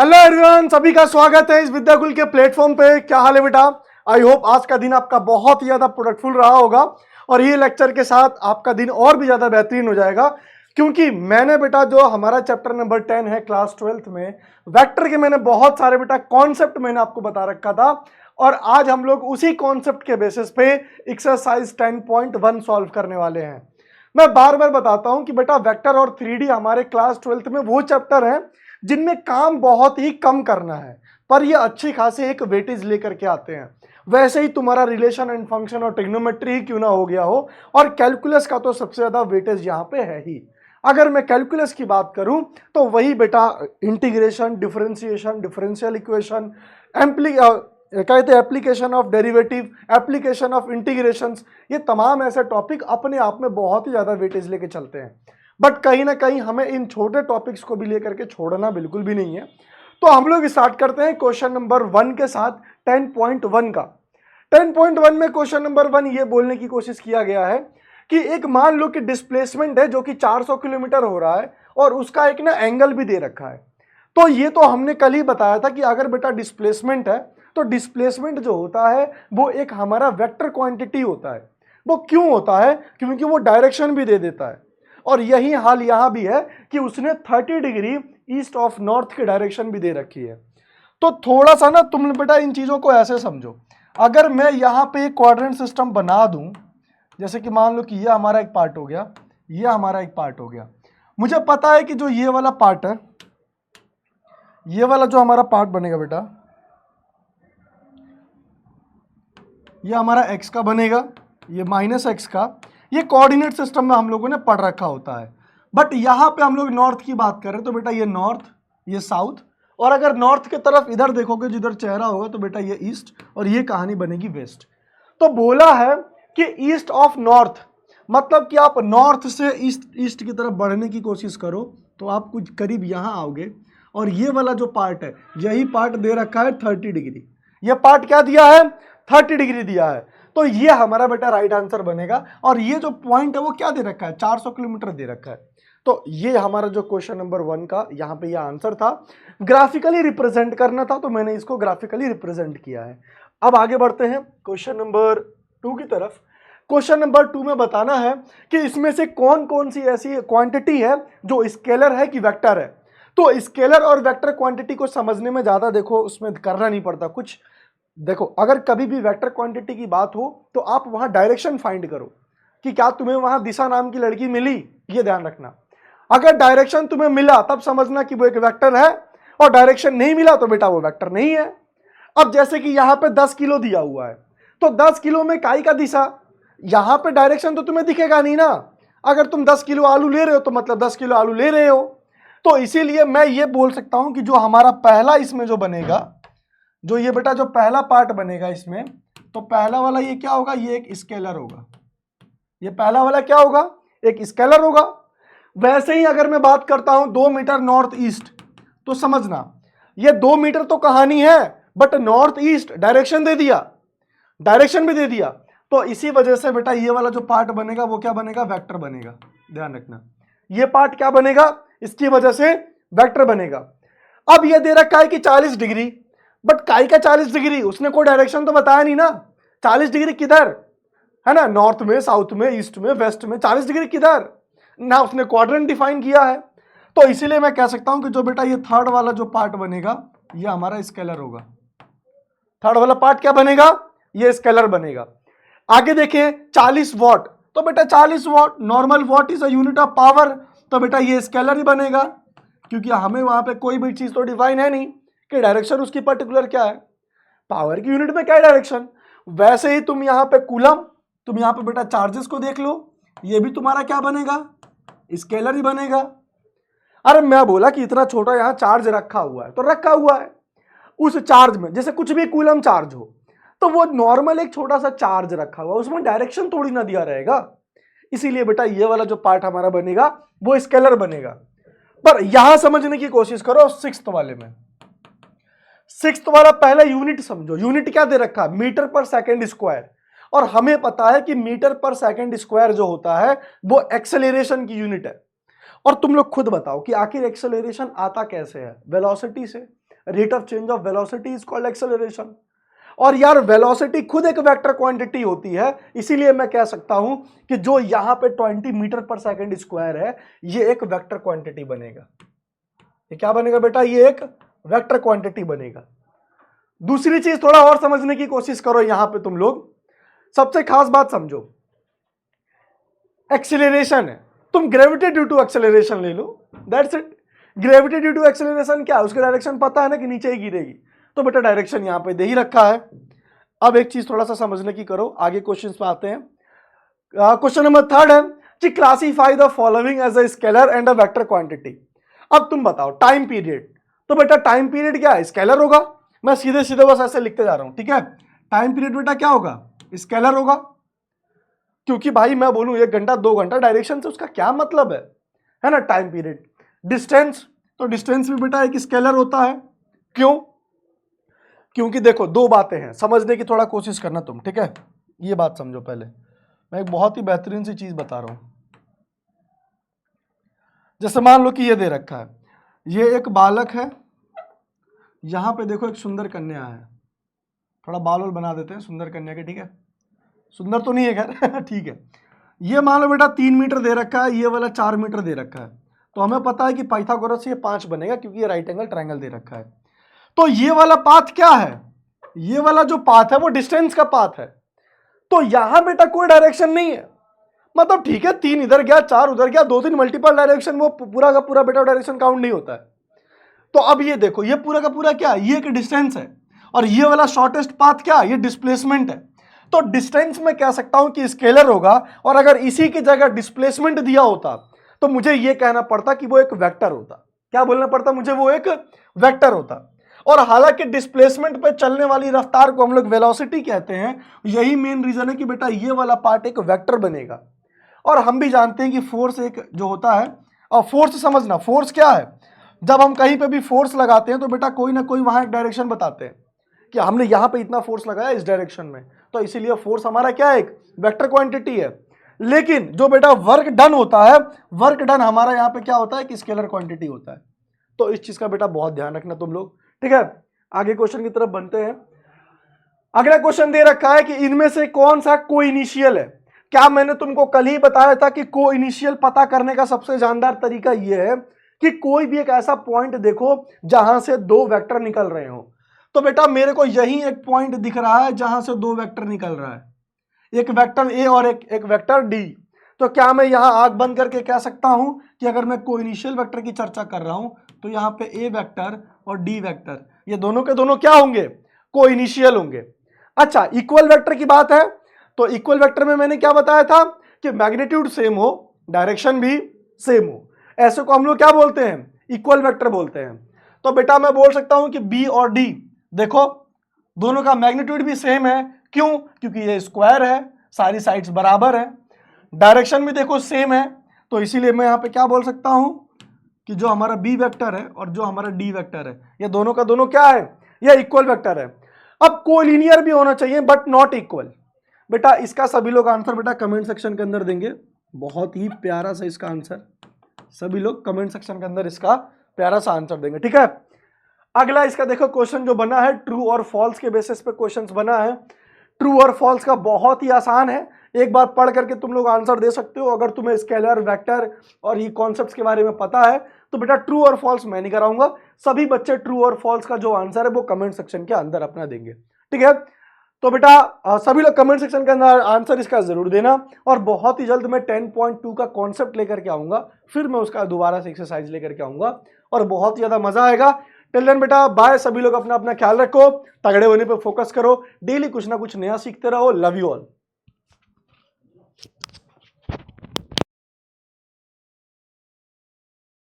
Hello everyone, सभी का स्वागत है इस विद्याकुल के प्लेटफॉर्म पे। क्या हाल है बेटा? आई होप आज का दिन आपका बहुत ही ज्यादा प्रोडक्टफुल रहा होगा और ये लेक्चर के साथ आपका दिन और भी ज्यादा बेहतरीन हो जाएगा, क्योंकि मैंने बेटा जो हमारा चैप्टर नंबर 10 है क्लास 12th में वेक्टर के, मैंने बहुत सारे बेटा कॉन्सेप्ट मैंने आपको बता रखा था और आज हम लोग उसी कॉन्सेप्ट के बेसिस पे एक्सरसाइज 10.1 सॉल्व करने वाले हैं। मैं बार बार बताता हूं कि बेटा वेक्टर और 3D हमारे क्लास 12th में वो चैप्टर है जिनमें काम बहुत ही कम करना है, पर ये अच्छी खासी एक वेटेज लेकर के आते हैं। वैसे ही तुम्हारा रिलेशन एंड फंक्शन और ट्रिग्नोमेट्री ही क्यों ना हो गया हो, और कैलकुलस का तो सबसे ज्यादा वेटेज यहाँ पे है ही। अगर मैं कैलकुलस की बात करूं तो वही बेटा इंटीग्रेशन, डिफरेंशिएशन, डिफरेंशियल इक्वेशन, कहते हैं application of derivative, application of integrations, ये तमाम ऐसे टॉपिक अपने आप में बहुत ही ज्यादा वेटेज लेके चलते हैं। बट कहीं ना कहीं हमें इन छोटे टॉपिक्स को भी लेकर के छोड़ना बिल्कुल भी नहीं है। तो हम लोग स्टार्ट करते हैं क्वेश्चन नंबर 1 के साथ 10.1 का। 10.1 में क्वेश्चन नंबर 1 ये बोलने की कोशिश किया गया है कि एक मान लो कि डिस्प्लेसमेंट है जो कि 400 किलोमीटर हो रहा है और उसका एक ना एंगल भी दे रखा है। तो ये तो हमने कल ही बताया था कि अगर बेटा डिस्प्लेसमेंट है तो डिस्प्लेसमेंट जो होता है वो एक हमारा वेक्टर क्वांटिटी होता है। वो क्यों होता है? क्योंकि वो डायरेक्शन भी दे देता है। और यही हाल यहां भी है कि उसने 30 डिग्री ईस्ट ऑफ नॉर्थ की डायरेक्शन भी दे रखी है। तो थोड़ा सा ना तुम बेटा इन चीजों को ऐसे समझो। अगर मैं यहां पे एक क्वाड्रेंट सिस्टम बना दूं, जैसे कि मान लो कि ये हमारा एक पार्ट हो गया, ये हमारा एक पार्ट हो गया। मुझे पता है कि जो ये वाला पार्ट है, ये वाला जो हमारा पार्ट बनेगा बेटा, ये हमारा x का बनेगा, ये माइनस एक्स का। ये कोऑर्डिनेट सिस्टम में हम लोगों ने पढ़ रखा होता है। बट यहां पे हम लोग नॉर्थ की बात करें तो बेटा ये नॉर्थ, ये साउथ, और अगर नॉर्थ की तरफ इधर देखोगे जिधर चेहरा होगा तो बेटा ये ईस्ट, और ये कहानी बनेगी वेस्ट। तो बोला है कि ईस्ट ऑफ नॉर्थ, मतलब कि आप नॉर्थ से ईस्ट की तरफ बढ़ने की कोशिश करो तो आप कुछ करीब यहां आओगे। और ये वाला जो पार्ट है, यही पार्ट दे रखा है 30 डिग्री। ये पार्ट क्या दिया है? 30 डिग्री दिया है। तो ये हमारा बेटा राइट आंसर बनेगा। और ये जो पॉइंट है वो क्या दे रखा है? 400 किलोमीटर दे रखा है। तो ये हमारा जो क्वेश्चन नंबर 1 का यहां पे ये आंसर था। ग्राफिकली रिप्रेजेंट करना था तो मैंने इसको ग्राफिकली रिप्रेजेंट किया है। अब आगे बढ़ते हैं क्वेश्चन नंबर 2 की तरफ। क्वेश्चन नंबर 2 में बताना है कि इसमें से कौन कौन सी ऐसी क्वांटिटी है जो स्केलर है कि वेक्टर है। तो स्केलर और वेक्टर क्वांटिटी को समझने में ज्यादा देखो उसमें करना नहीं पड़ता कुछ। देखो, अगर कभी भी वेक्टर क्वांटिटी की बात हो तो आप वहां डायरेक्शन फाइंड करो कि क्या तुम्हें वहां दिशा नाम की लड़की मिली, ये ध्यान रखना। अगर डायरेक्शन तुम्हें मिला तब समझना कि वो एक वेक्टर है, और डायरेक्शन नहीं मिला तो बेटा वो वेक्टर नहीं है। अब जैसे कि यहां पे 10 किलो दिया हुआ है, तो 10 किलो में काई का दिशा, यहां पे डायरेक्शन तो तुम्हें दिखेगा नहीं ना। अगर तुम 10 किलो आलू ले रहे हो तो मतलब 10 किलो आलू ले रहे हो। तो इसीलिए मैं ये बोल सकता हूं कि जो हमारा पहला इसमें जो बनेगा, जो ये बेटा जो पहला पार्ट बनेगा इसमें, तो पहला वाला ये क्या होगा? ये एक स्केलर होगा। ये पहला वाला क्या होगा? एक स्केलर होगा। वैसे ही अगर मैं बात करता हूं 2 मीटर नॉर्थ ईस्ट, तो समझना ये 2 मीटर तो कहानी है, बट नॉर्थ ईस्ट डायरेक्शन दे दिया, डायरेक्शन भी दे दिया। तो इसी वजह से बेटा ये वाला जो पार्ट बनेगा वो क्या बनेगा? वेक्टर बनेगा। ध्यान रखना, ये पार्ट क्या बनेगा? इसकी वजह से वेक्टर बनेगा। अब ये दे रखा है कि 40 डिग्री, बट काई का 40 डिग्री, उसने कोई डायरेक्शन तो बताया नहीं ना। 40 डिग्री किधर है ना? नॉर्थ में, साउथ में, ईस्ट में, वेस्ट में, 40 डिग्री किधर ना? उसने क्वाड्रेंट डिफाइन किया है। तो इसीलिए मैं कह सकता हूं कि जो बेटा ये थर्ड वाला जो पार्ट बनेगा ये हमारा स्केलर होगा। थर्ड वाला पार्ट क्या बनेगा? ये स्केलर बनेगा। आगे देखें 40 वॉट, तो बेटा 40 what, normal what is a unit of power, तो बेटा ये स्केलर ही बनेगा, क्योंकि हमें वहां पे कोई भी चीज तो डिफाइन है नहीं कि डायरेक्शन उसकी पर्टिकुलर क्या है। पावर की यूनिट में क्या है? डायरेक्शन। वैसे ही तुम यहां पे कूलम, तुम यहां पे बेटा चार्जेस को देख लो, ये भी तुम्हारा क्या बनेगा? स्केलर ही बनेगा। अरे मैं बोला कि इतना छोटा यहां चार्ज रखा हुआ है, तो रखा हुआ है। उस चार्ज में जैसे कुछ भी कूलम चार्ज हो, तो वो नॉर्मल एक छोटा सा चार्ज रखा हुआ, उसमें डायरेक्शन थोड़ी ना दिया रहेगा। इसीलिए बेटा ये वाला जो पार्ट हमारा बनेगा वो स्केलर बनेगा। पर यहां समझने की कोशिश करो सिक्स्थ वाले में। सिक्स्थ वाला पहला यूनिट समझो। यूनिट क्या दे रखा? मीटर पर सेकंड स्क्वायर। और हमें पता है कि मीटर पर सेकंड स्क्वायर जो होता है वो एक्सेलरेशन की यूनिट है। और तुम लोग खुद बताओ कि आखिर एक्सेलरेशन आता कैसे है? वेलोसिटी से। Rate of change of velocity is called acceleration. और यार वेलोसिटी खुद एक वेक्टर क्वांटिटी होती है, इसीलिए मैं कह सकता हूं कि जो यहां पे 20 मीटर पर सेकंड स्क्वायर है ये एक वेक्टर क्वांटिटी बनेगा। ये क्या बनेगा बेटा? ये एक वेक्टर क्वांटिटी बनेगा। दूसरी चीज थोड़ा और समझने की कोशिश करो, यहां पे तुम लोग सबसे खास बात समझो, एक्सेलरेशन है, तुम ग्रेविटी ड्यू टू एक्सेलरेशन ले लो, that's it. Gravity due to acceleration क्या है? उसकी डायरेक्शन पता है ना कि नीचे ही गिरेगी, तो बेटा डायरेक्शन यहां पे दे ही रखा है। अब एक चीज थोड़ा सा समझने की करो, आगे क्वेश्चंस पे आते हैं। क्वेश्चन नंबर 3 है कि classify the following as a scalar and a vector quantity. अब तुम बताओ टाइम पीरियड, तो बेटा टाइम पीरियड क्या है? स्केलर होगा। मैं सीधे सीधे बस ऐसे लिखते जा रहा हूं, ठीक है। टाइम पीरियड बेटा क्या होगा? स्केलर होगा, क्योंकि भाई मैं बोलूं 1 घंटा 2 घंटा डायरेक्शन से उसका क्या मतलब है ना। टाइम पीरियड, डिस्टेंस, तो डिस्टेंस भी बेटा एक स्केलर होता है। क्यों? क्योंकि देखो दो बातें हैं, समझने की थोड़ा कोशिश करना तुम, ठीक है। ये बात समझो पहले, मैं एक बहुत ही बेहतरीन सी चीज बता रहा हूं। जैसे मान लो कि ये दे रखा है, ये एक बालक है, यहां पे देखो एक सुंदर कन्या है, थोड़ा बाल वाल बना देते हैं सुंदर कन्या के, ठीक है। सुंदर तो नहीं है खैर ठीक है। ये मान लो बेटा 3 मीटर दे रखा है, ये वाला 4 मीटर दे रखा है, तो हमें पता है कि पाइथागोरस से ये 5 बनेगा क्योंकि ये राइट एंगल ट्रायंगल दे रखा है। तो ये वाला पाथ क्या है? ये वाला जो पाथ है वो डिस्टेंस का पाथ है। तो यहां बेटा कोई डायरेक्शन नहीं है, मतलब ठीक है 3 इधर गया 4 उधर गया, 2-3 मल्टीपल डायरेक्शन, वो पूरा का पूरा बेटा डायरेक्शन काउंट नहीं होता है। तो अब ये देखो ये पूरा का पूरा क्या है? ये एक डिस्टेंस है, और ये वाला शॉर्टेस्ट पाथ क्या है? ये डिस्प्लेसमेंट है। तो डिस्टेंस में कह सकता हूं कि स्केलर होगा, और अगर इसी की जगह डिस्प्लेसमेंट दिया होता तो मुझे यह कहना पड़ता कि वो एक वेक्टर होता। क्या बोलना पड़ता मुझे? वो एक वेक्टर होता। और हालांकि डिस्प्लेसमेंट पे चलने वाली रफ्तार को हम लोग वेलोसिटी कहते हैं, यही मेन रीजन है कि बेटा ये वाला पार्ट एक वेक्टर बनेगा। और हम भी जानते हैं कि फोर्स एक जो होता है, और फोर्स समझना, फोर्स क्या है? जब हम कहीं पे भी फोर्स लगाते हैं तो बेटा कोई ना कोई वहां एक डायरेक्शन बताते हैं कि हमने यहां पे इतना फोर्स लगाया इस डायरेक्शन में, तो इसीलिए फोर्स हमारा क्या है? एक वेक्टर क्वांटिटी है। लेकिन जो बेटा वर्क डन होता है, वर्क डन हमारा यहां पे क्या होता है? कि स्केलर क्वांटिटी होता है। तो इस चीज का बेटा बहुत ध्यान रखना तुम लोग, ठीक है। आगे क्वेश्चन की तरफ बनते हैं। अगला क्वेश्चन दे रखा है कि इनमें से कौन सा को इनिशियल है। क्या मैंने तुमको कल ही बताया था कि को इनिशियल पता करने का सबसे जानदार तरीका यह है कि कोई भी एक ऐसा पॉइंट देखो जहां से 2 वेक्टर निकल रहे हो। तो बेटा मेरे को यही एक पॉइंट दिख रहा है जहां से 2 वेक्टर निकल रहा है, एक वेक्टर ए और एक वेक्टर डी। तो क्या मैं यहां आंख बंद करके कह सकता हूं कि अगर मैं को इनिशियल वेक्टर की चर्चा कर रहा हूं तो यहां पे ए वेक्टर और डी वेक्टर ये दोनों के दोनों क्या होंगे? को इनिशियल होंगे। अच्छा, इक्वल वेक्टर की बात है तो इक्वल वेक्टर में मैंने क्या बताया था कि मैग्नीट्यूड सेम हो, डायरेक्शन भी सेम हो, ऐसे को हम लोग क्या बोलते हैं? इक्वल वेक्टर बोलते हैं। तो बेटा मैं बोल सकता हूं कि बी और डी देखो दोनों का मैग्नीट्यूड भी सेम है। क्यों? क्योंकि ये स्क्वायर है, सारी साइड्स बराबर है, डायरेक्शन भी देखो सेम है, तो इसीलिए मैं यहां पे क्या बोल सकता हूं कि जो हमारा बी वेक्टर है और जो हमारा डी वेक्टर है ये दोनों का दोनों क्या है? ये इक्वल वेक्टर है। अब कोलिनियर भी होना चाहिए बट नॉट इक्वल। बेटा इसका सभी लोग आंसर बेटा कमेंट सेक्शन के अंदर देंगे, बहुत ही प्यारा सा इसका आंसर, सभी लोग कमेंट सेक्शन के अंदर इसका प्यारा सा आंसर देंगे, ठीक है। अगला इसका देखो क्वेश्चन जो बना है ट्रू और फॉल्स के बेसिस पे क्वेश्चंस बना है। ट्रू और फॉल्स का बहुत ही आसान है, एक बार पढ़ करके तुम लोग आंसर दे सकते हो। अगर तुम्हें स्केलर वेक्टर और ये कॉन्सेप्ट्स के बारे में पता है तो बेटा ट्रू और फॉल्स मैं नहीं कराऊंगा, सभी बच्चे ट्रू और फॉल्स का जो आंसर है वो कमेंट सेक्शन के अंदर अपना देंगे, ठीक है। तो बेटा सभी लोग कमेंट सेक्शन के अंदर आंसर इसका जरूर देना, और बहुत ही जल्द मैं 10.2 का कॉन्सेप्ट लेकर के आऊंगा, फिर मैं उसका दोबारा से एक्सरसाइज लेकर के आऊंगा और बहुत ही ज्यादा मजा आएगा। टिल देन बेटा बाय, सभी लोग अपना अपना ख्याल रखो, तगड़े होने पे फोकस करो, डेली कुछ ना कुछ नया सीखते रहो। Love you all.